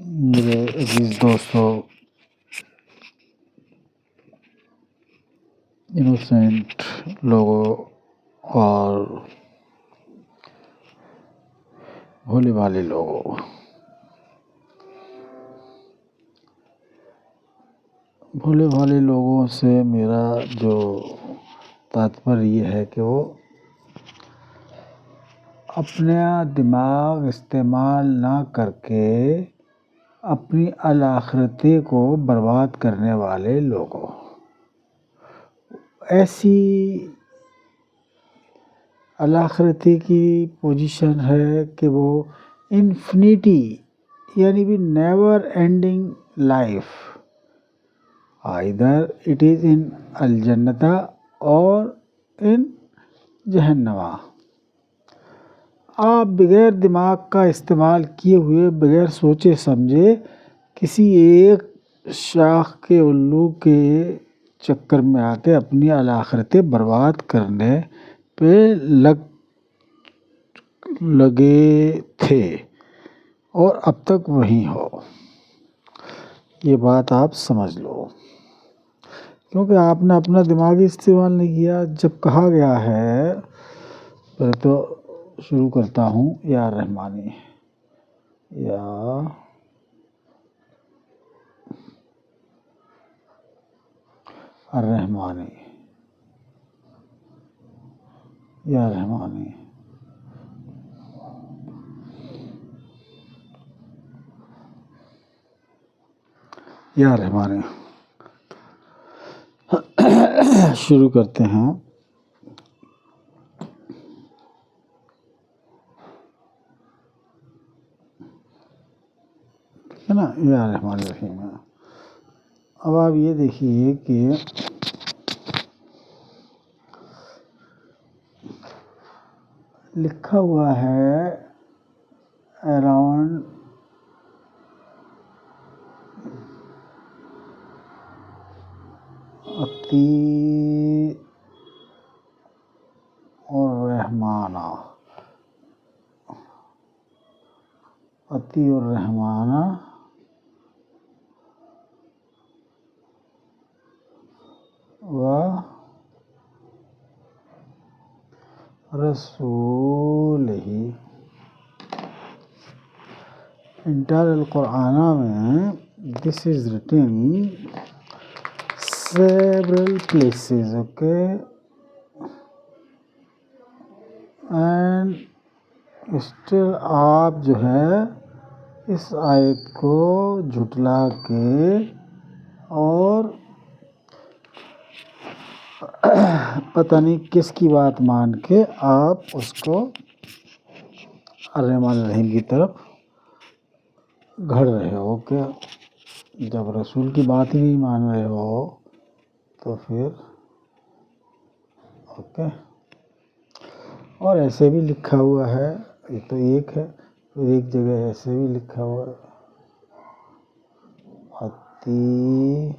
میرے عزیز دوستو، انوسینٹ لوگوں اور بھولے والے لوگوں سے میرا جو تاتپر یہ ہے کہ وہ اپنا دماغ استعمال نہ کر کے اپنی الآخرتی کو برباد کرنے والے لوگوں، ایسی الآخرتی کی پوزیشن ہے کہ وہ انفینٹی یعنی بھی never ending life, either it is in الجنت اور in جہنم۔ آپ بغیر دماغ کا استعمال کیے ہوئے، بغیر سوچے سمجھے کسی ایک شاخ کے الو کے چکر میں آ کے اپنی الآخرتیں برباد کرنے پہ لگے تھے اور اب تک وہیں ہو۔ یہ بات آپ سمجھ لو، کیونکہ آپ نے اپنا دماغی استعمال نہیں کیا۔ جب کہا گیا ہے، پہلے تو شروع کرتا ہوں یا رحمانی، یا الرحمانی، یا رحمانی، یا رحمانی۔ شروع کرتے ہیں۔ ہے نا، یا رحمان الرحیم۔ اب آپ یہ دیکھیے کہ لکھا ہوا ہے اراؤنڈ عتی الرحمانہ، عتی الرحمانہ و رسولہ۔ انٹر القرآنہ میں this is written several places, okay, and still آپ جو ہے اس آیت کو جھٹلا کے اور پتہ نہیں کس کی بات مان کے آپ اس کو الرحمن الرحیم کی طرف گھڑ رہے ہو۔ کہ جب رسول کی بات ہی نہیں مان رہے ہو تو پھر اوکے۔ اور ایسے بھی لکھا ہوا ہے، یہ تو ایک ہے، پھر ایک جگہ ایسے بھی لکھا ہوا ہے عتی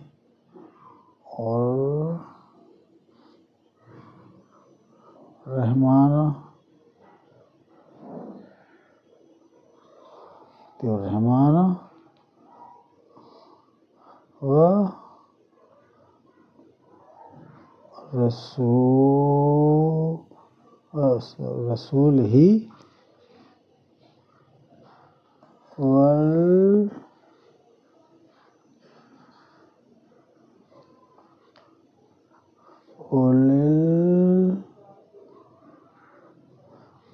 اور رحمانہ، عتی الرحمانہ و رسول ہی اولی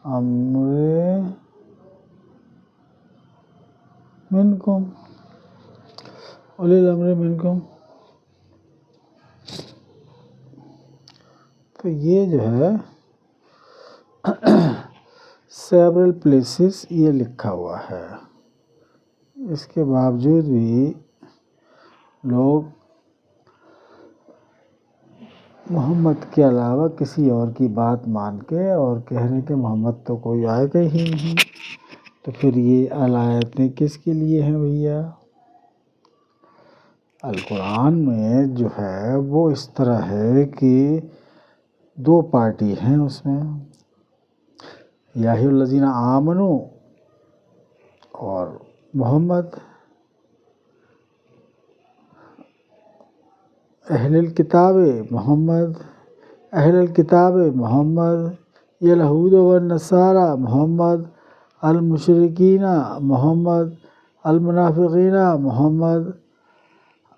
الامر منکم، اولی الامر منکم۔ تو یہ جو ہے several places یہ لکھا ہوا ہے، اس کے باوجود بھی لوگ محمد کے علاوہ کسی اور کی بات مان کے اور کہہ رہے کہ محمد تو کوئی آئے گا ہی نہیں، تو پھر یہ آیتیں کس کے لیے ہیں بھیا؟ القرآن میں جو ہے وہ اس طرح ہے کہ دو پارٹی ہیں اس میں، یا ایھا الذین آمنوا اور محمد، اہل الکتاب محمد، اہل الکتاب محمد، یہود والنصارى محمد، المشرکین محمد، المنافقین محمد،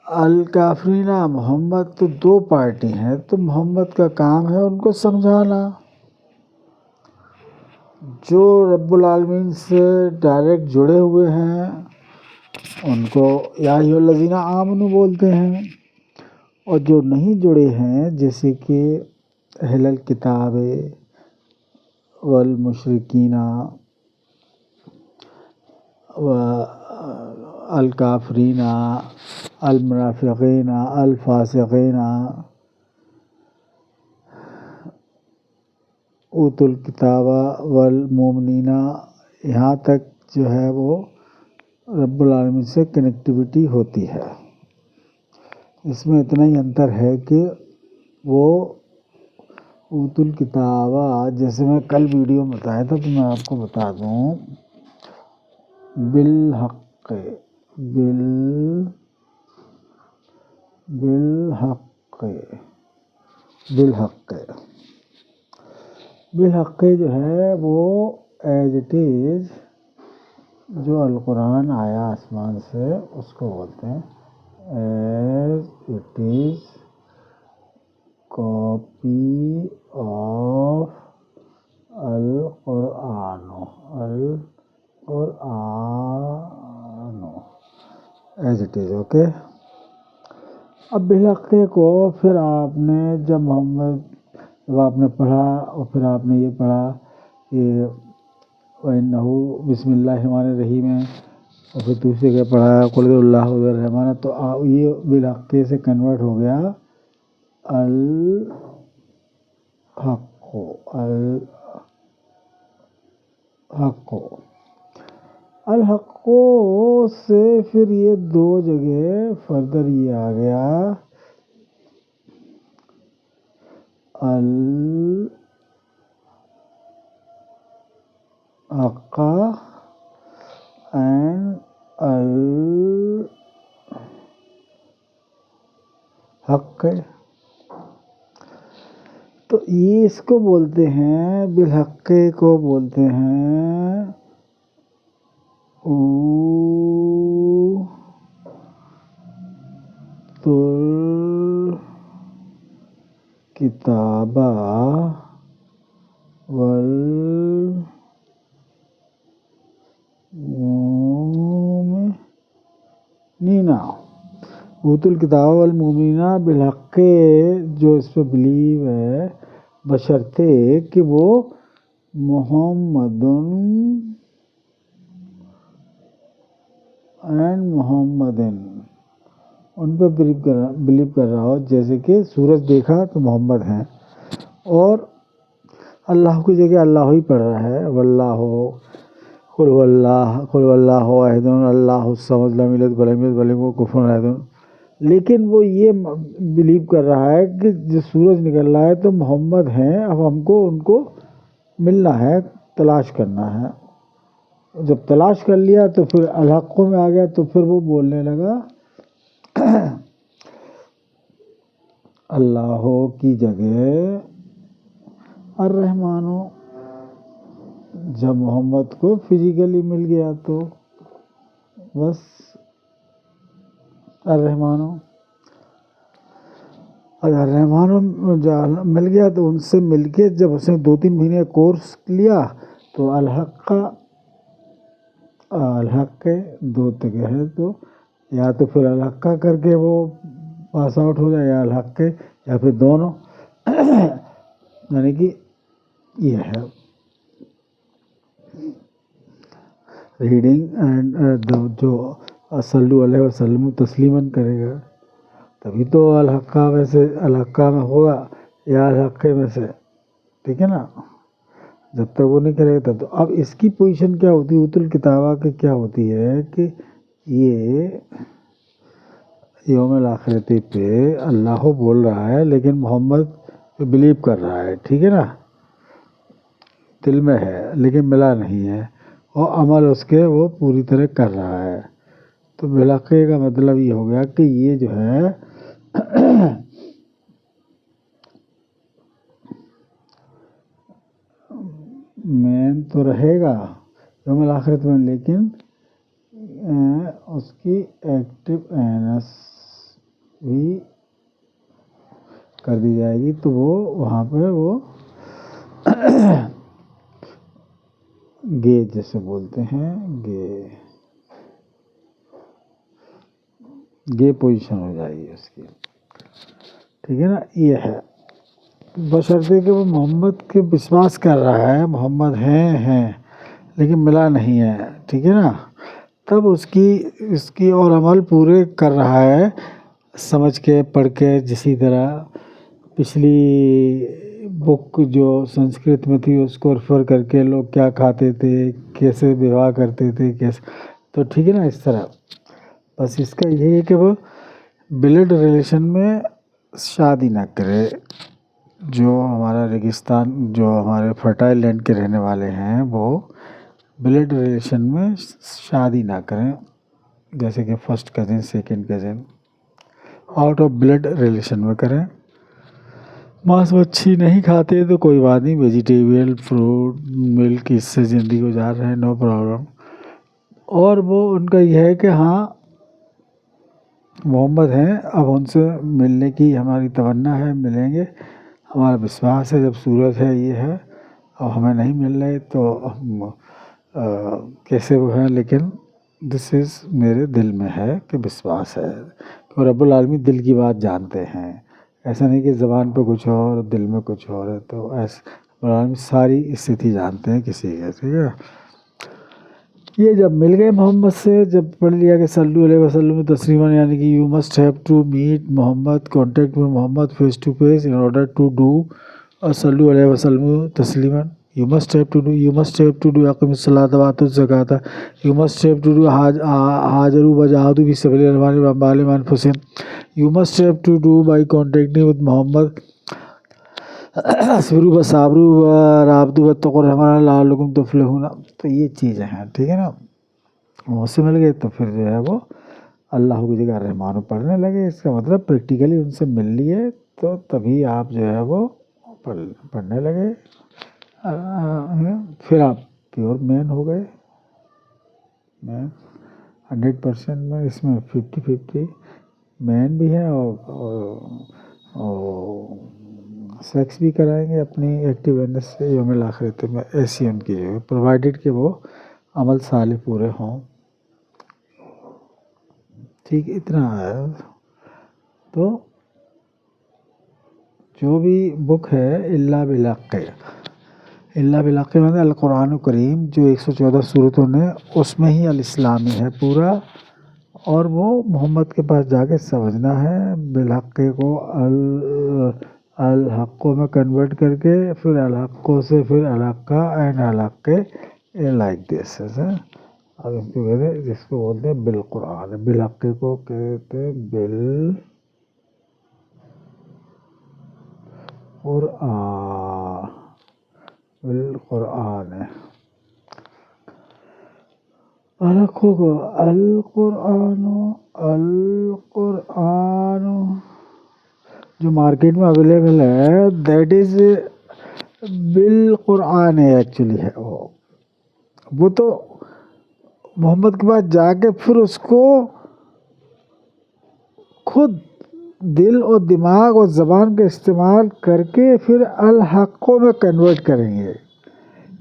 الکافرین محمد. تو دو پارٹی ہیں، تو محمد کا کام ہے ان کو سمجھانا. جو رب العالمین سے ڈائریکٹ جڑے ہوئے ہیں ان کو یا ایھا الذین آمنوا بولتے ہیں، اور جو نہیں جڑے ہیں جیسے کہ اہل الکتاب والمشرکین والکافرین المنافقین الفاسقین اوتوا الکتاب والمؤمنین، یہاں تک جو ہے وہ رب العالمین سے کنیکٹیویٹی ہوتی ہے. اس میں اتنا ہی انتر ہے کہ وہ اوتوا الکتاب، جیسے میں کل ویڈیو میں بتایا تھا تو میں آپ کو بتا دوں، بالحق، بالحق، بالحق، بالحق جو ہے وہ ایز اٹ از، جو القرآن آیا آسمان سے اس کو بولتے ہیں as it is copy of القرآن، القرآن ایز اٹ از. اوکے. اب بالحق کو پھر آپ نے جب آپ نے پڑھا اور پھر آپ نے یہ پڑھا کہ وَإِنَّهُ بسم اللہ الرحمن الرحیم ہے، اور پھر دوسرے کا پڑھا قُلْ اللَّهُ الرحمن، تو یہ بالحق سے کنورٹ ہو گیا الحق، الحق، الحق سے پھر یہ دو جگہ فردر یہ آ گیا الحق اینڈ الحق. تو یہ اس کو بولتے ہیں بالحق کو بولتے ہیں اوتوا الکتاب والمؤمنین، اوتوا الکتاب والمؤمنین بالحق، جو اس پہ بلیو ہے بشرطے کہ وہ محمد اینڈ محمدن، ان پہ بلیو کر رہا ہو. جیسے کہ سورج دیکھا تو محمد ہیں، اور اللہ کی جگہ اللہ ہی پڑھ رہا ہے، واللہ قل واللہ احد اللہ الصمد لم یلد ولم یولد ولم یکن له کفوا احد. لیکن وہ یہ بلیو کر رہا ہے کہ جو سورج نکل رہا ہے تو محمد ہیں، اب ہم کو ان کو ملنا ہے، تلاش کرنا ہے. جب تلاش کر لیا تو پھر الحق میں آ گیا، تو پھر وہ بولنے لگا اللہ کی جگہ الرحمن. جب محمد کو فزیکلی مل گیا تو بس الرحمن، الرحمن مل گیا تو ان سے مل کے جب اس نے 2-3 مہینے کورس لیا تو الحق، الحق دو جگہ ہے، تو یا تو پھر الحق کر کے وہ پاس آؤٹ ہو جائے، یا الحق یا پھر دونوں. یعنی کہ یہ ہے ریڈنگ اینڈ جو صلی علیہ وسلم تسلیماً کرے گا تبھی تو الحقہ میں سے الحقہ میں ہوگا، یا الحقے میں سے، ٹھیک ہے نا. جب تک وہ نہیں کرے گا تب تو. اب اس کی پوزیشن کیا ہوتی ہے اوتوا الکتابہ کی، کیا ہوتی ہے کہ یہ یوم الآخرتی پہ اللہ بول رہا ہے لیکن محمد پہ بلیو کر رہا ہے، ٹھیک ہے نا، دل میں ہے لیکن ملا نہیں ہے، اور عمل اس کے وہ پوری طرح کر رہا ہے. تو بالحق کا مطلب یہ ہو گیا کہ یہ جو ہے مین تو رہے گا یوم الآخرت میں، لیکن اس کی ایکٹیو اینس بھی کر دی جائے گی، تو وہ وہاں پہ وہ گے جیسے بولتے ہیں، گے پوزیشن ہو جائے گی اس کی، ٹھیک ہے نا. یہ ہے بشرطے کہ وہ محمد کے وشواس کر رہا ہے، محمد ہیں لیکن ملا نہیں ہے، ٹھیک ہے نا. تب اس کی اور عمل پورے کر رہا ہے سمجھ کے پڑھ کے. جسی طرح پچھلی بک جو سنسکرت میں تھی اس کو ریفر کر کے لوگ کیا کھاتے تھے، کیسے وواہ کرتے تھے، کیسے، تو ٹھیک ہے نا. اس طرح بس اس کا یہ ہے کہ وہ بلڈ ریلیشن میں شادی نہ کرے. جو ہمارا ریگستان، جو ہمارے فرٹائل لینڈ کے رہنے والے ہیں، وہ بلڈ ریلیشن میں شادی نہ کریں. جیسے کہ first cousin, second cousin, out of blood relation میں کریں. ماس مچھی نہیں کھاتے تو کوئی بات نہیں، ویجیٹیبل، فروٹ، ملک، اس سے زندگی گزار رہے ہیں، نو پرابلم. اور وہ ان کا یہ ہے کہ ہاں محمد ہیں، اب ان سے ملنے کی ہماری تمنا ہے، ملیں گے، ہمارا وشواس ہے. جب صورت ہے یہ ہے، اور ہمیں نہیں مل رہے تو ہم کیسے وہ ہیں، لیکن دس از میرے دل میں ہے کہ وشواس ہے کہ رب العالمین دل کی بات جانتے ہیں. ایسا نہیں کہ زبان پہ کچھ اور دل میں کچھ اور ہے. تو ایسے رب العالمین ساری استھتی جانتے ہیں کسی کے، ٹھیک ہے. یہ جب مل گئے محمد سے، جب پڑھ لیا کہ صلو علیہ وسلم تسلیما، یعنی کہ you must have to meet Muhammad, contact with Muhammad face to face in order to do صلو علیہ وسلم تسلیما. You must have to do اقیم الصلاۃ وآتوا الزکاۃ. You must have to do حاجروا وجاہدوا فی سبیل اللہ بأموالہم وانفسہم. You must have to do by contacting with محمد. اصبروا وصابروا ورابطوا واتقوا الرحمن لعلکم تفلحون. تو یہ چیزیں ہیں، ٹھیک ہے نا. وہ سے مل گئے تو پھر جو ہے وہ اللہ کی جگہ رحمان پڑھنے لگے. اس کا مطلب پریکٹیکلی ان سے مل لیے تو تبھی آپ جو ہے وہ پڑھنے لگے. پھر آپ پیور مین ہو گئے. مین 100% میں، اس میں 50-50 مین بھی ہے اور سیکس بھی کرائیں گے اپنی ایکٹیونیس سے یوم الآخرت میں. ایسی ان کی جو پرووائڈیڈ کہ وہ عمل صالح پورے ہوں. ٹھیک اتنا ہے. تو جو بھی بک ہے اللہ بالحق، اللہ بالحق میں القرآن کریم جو 114 صورتوں نے، اس میں ہی الاسلامی ہے پورا. اور وہ محمد کے پاس جا کے سمجھنا ہے بالحق کو، الحق میں کنورٹ کر کے، پھر الحق سے پھر الحق اینڈ الحق لائک دس. اب اس کو کہتے ہیں، جس کو بولتے ہیں بالقرآن، بالحق کو کہتے ہیں بالقرآن. الحق کو القرآن جو مارکیٹ میں اویلیبل ہے، دیٹ از بالقرآن ایکچولی ہے. وہ تو محمد کے پاس جا کے پھر اس کو خود دل اور دماغ اور زبان کا استعمال کر کے پھر الحق میں کنورٹ کریں گے.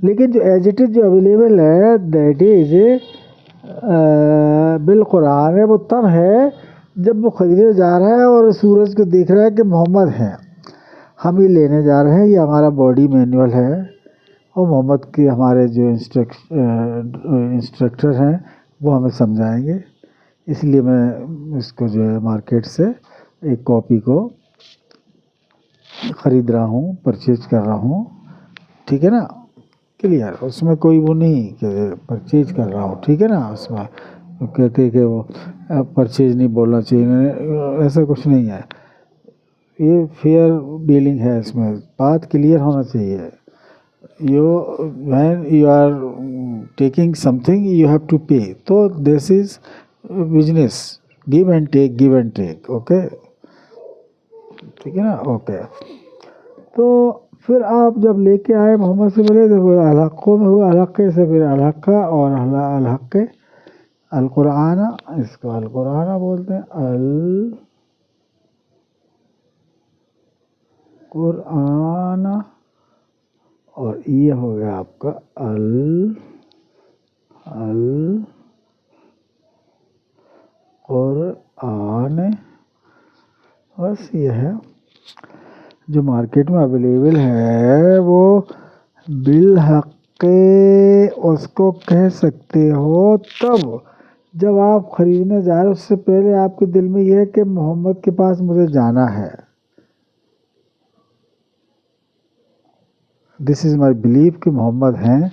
لیکن جو ایز اٹ از جو اویلیبل ہے دیٹ از بالقرآن ہے. وہ تب ہے جب وہ خریدنے جا رہا ہے اور سورج کو دیکھ رہا ہے کہ محمد ہیں، ہم یہ لینے جا رہے ہیں، یہ ہمارا باڈی مینول ہے، اور محمد کے ہمارے جو انسٹرکٹر ہیں وہ ہمیں سمجھائیں گے. اس لیے میں اس کو جو ہے مارکیٹ سے ایک کاپی کو خرید رہا ہوں، پرچیز کر رہا ہوں. ٹھیک ہے نا، کلیئر. اس میں کوئی وہ نہیں کہ پرچیز کر رہا ہوں، ٹھیک ہے نا. اس میں کہتے کہ وہ پرچیز نہیں بولنا چاہیے، ایسا کچھ نہیں ہے. یہ فیئر ڈیلنگ ہے، اس میں بات کلیئر ہونا چاہیے. when you are taking something you have to pay. تو this is business, give and take, okay. ٹھیک ہے نا. اوکے. تو پھر آپ جب لے کے آئے محمد سے ملے تو پھر الحقوں میں ہوا، الحقے سے پھر الحقہ اور الحقے القرآن، اس کو القرآن بولتے ہیں، القرآن. اور یہ ہو گیا آپ کا القرآن. بس یہ ہے جو مارکیٹ میں اویلیبل ہے، وہ بالحق اس کو کہہ سکتے ہو تب جب آپ خریدنے جا رہے. اس سے پہلے آپ کے دل میں یہ ہے کہ محمد کے پاس مجھے جانا ہے. دس از مائی بلیف کہ محمد ہیں،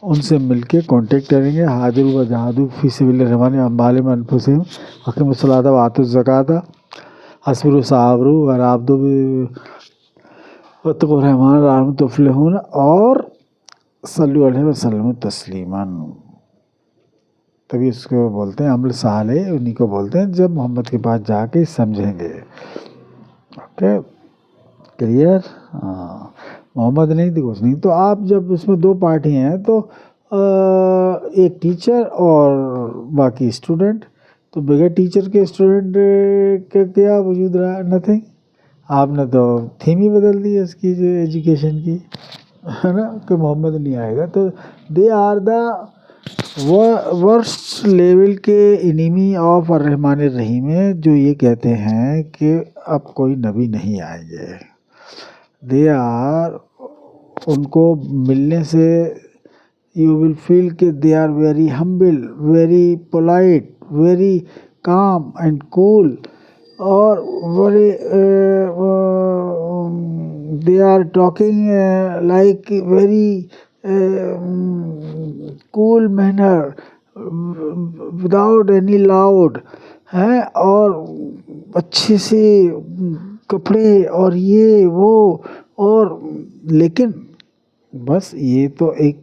ان سے مل کے کانٹیکٹ کریں گے. حاضر و جہادو فی سبیل الرحمن اموالہم وانفسہم اقیموا الصلاۃ وآتوا الزکاۃ اصبروا صابروا ورابطوا واتقوا الرحمن لعلکم تفلحون اور صلوا علیہ وسلم تسلیما. تبھی اس کو بولتے ہیں عمل صالح، انہیں کو بولتے ہیں جب محمد کے پاس جا کے سمجھیں گے. Okay clear. محمد نہیں تو کچھ نہیں. تو آپ جب اس میں دو پارٹی ہیں تو ایک ٹیچر اور باقی اسٹوڈنٹ. تو بغیر ٹیچر کے اسٹوڈنٹ کا کیا وجود رہا؟ نتھنگ. آپ نے تو تھیم ہی بدل دی ہے اس کی جو ایجوکیشن کی، ہے نا، کہ محمد نہیں آئے گا. تو they are the worst level کے انیمی آف الرحمن الرحیم ہے، جو یہ کہتے ہیں کہ اب کوئی نبی نہیں آئیں گے. دے آر، ان کو ملنے سے یو ول فیل کہ they are very humble, very polite, very calm and cool, اور very they are talking like very cool manner without any loud ہے، اور اچھے سے کپڑے اور یہ وہ. اور لیکن بس یہ تو ایک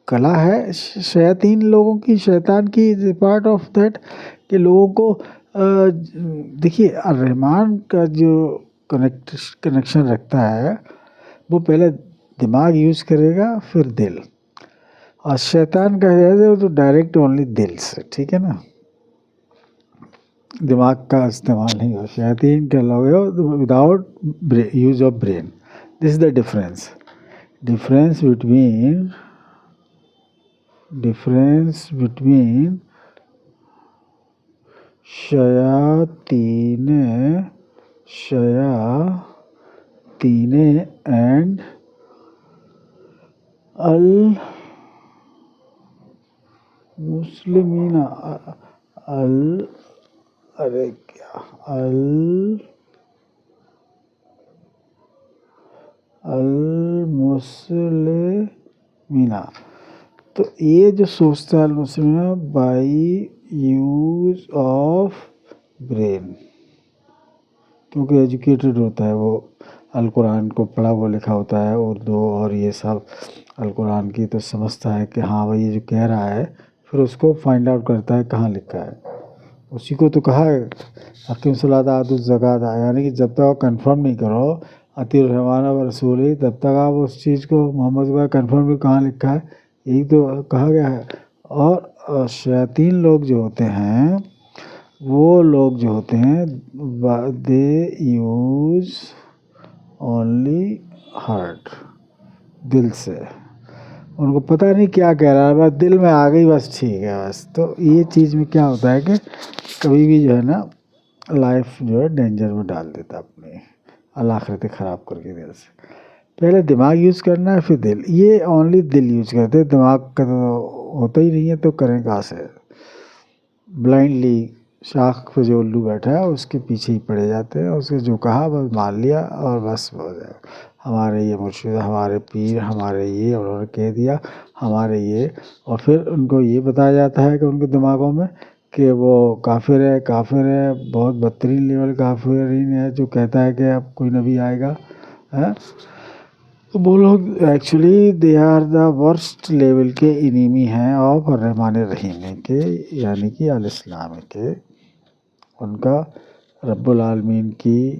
کلا ہے شیاطین لوگوں کی، شیطان کی، پارٹ آف دیٹ کہ لوگوں کو دیکھیے الرحمن کا جو کنیکشن رکھتا ہے وہ پہلے دماغ یوز کرے گا پھر دل، اور شیطان کا ہے وہ تو ڈائریکٹ اونلی دل سے. ٹھیک ہے نا، دماغ کا استعمال نہیں ہو. شیاطین کا لوگ without use of brain. This is the difference between شیاطین اینڈ المسلمین. المسلمین. تو یہ جو سوچتا ہے المسلمین بائی یوز آف برین، کیونکہ ایجوکیٹڈ ہوتا ہے، وہ القرآن کو پڑھا وہ لکھا ہوتا ہے، اردو اور یہ سب القرآن کی، تو سمجھتا ہے کہ ہاں بھائی یہ جو کہہ رہا ہے، پھر اس کو فائنڈ آؤٹ کرتا ہے کہاں لکھا ہے. اسی کو تو کہا ہے اقیم الصلاۃ وآتوا الزکاۃ، یعنی کہ جب تک آپ کنفرم نہیں کرو اطیعوا الرحمن ورسولہ، تب تک آپ اس چیز کو محمد کا کنفرم بھی کہاں لکھا ہے، یہی تو کہا گیا ہے. اور شیاطین لوگ جو ہوتے ہیں، وہ لوگ جو ہوتے ہیں دے یوز اونلی ہارٹ، دل سے. ان کو پتہ نہیں کیا کہہ رہا ہے، بس دل میں آ گئی، بس ٹھیک ہے بس. تو یہ چیز میں کیا ہوتا ہے کہ کبھی بھی جو ہے نا لائف جو ہے ڈینجر میں ڈال دیتا اپنی، آخرتیں خراب کر کے. دل سے پہلے دماغ یوز کرنا ہے پھر دل. یہ اونلی دل یوز کرتے، دماغ کا تو ہوتا ہی نہیں ہے، تو کریں کہاں سے. بلائنڈلی شاخ پہ جو الو بیٹھا ہے اس کے پیچھے ہی پڑے جاتے ہیں، اس نے جو کہا بس مان لیا اور بس ہو جائے. ہمارے یہ مرشد، ہمارے پیر، ہمارے یہ، انہوں نے کہہ دیا ہمارے یہ. اور پھر ان کو یہ بتایا جاتا ہے کہ ان کے دماغوں میں کہ وہ کافر ہے، بہت بدترین لیول کافرین ہے، جو کہتا ہے کہ اب کوئی نبی آئے گا. تو وہ لوگ actually they are the worst level کے انیمی ہیں آف الرحمن الرحیم کے، یعنی کہ الاسلام کے. ان کا رب العالمین کی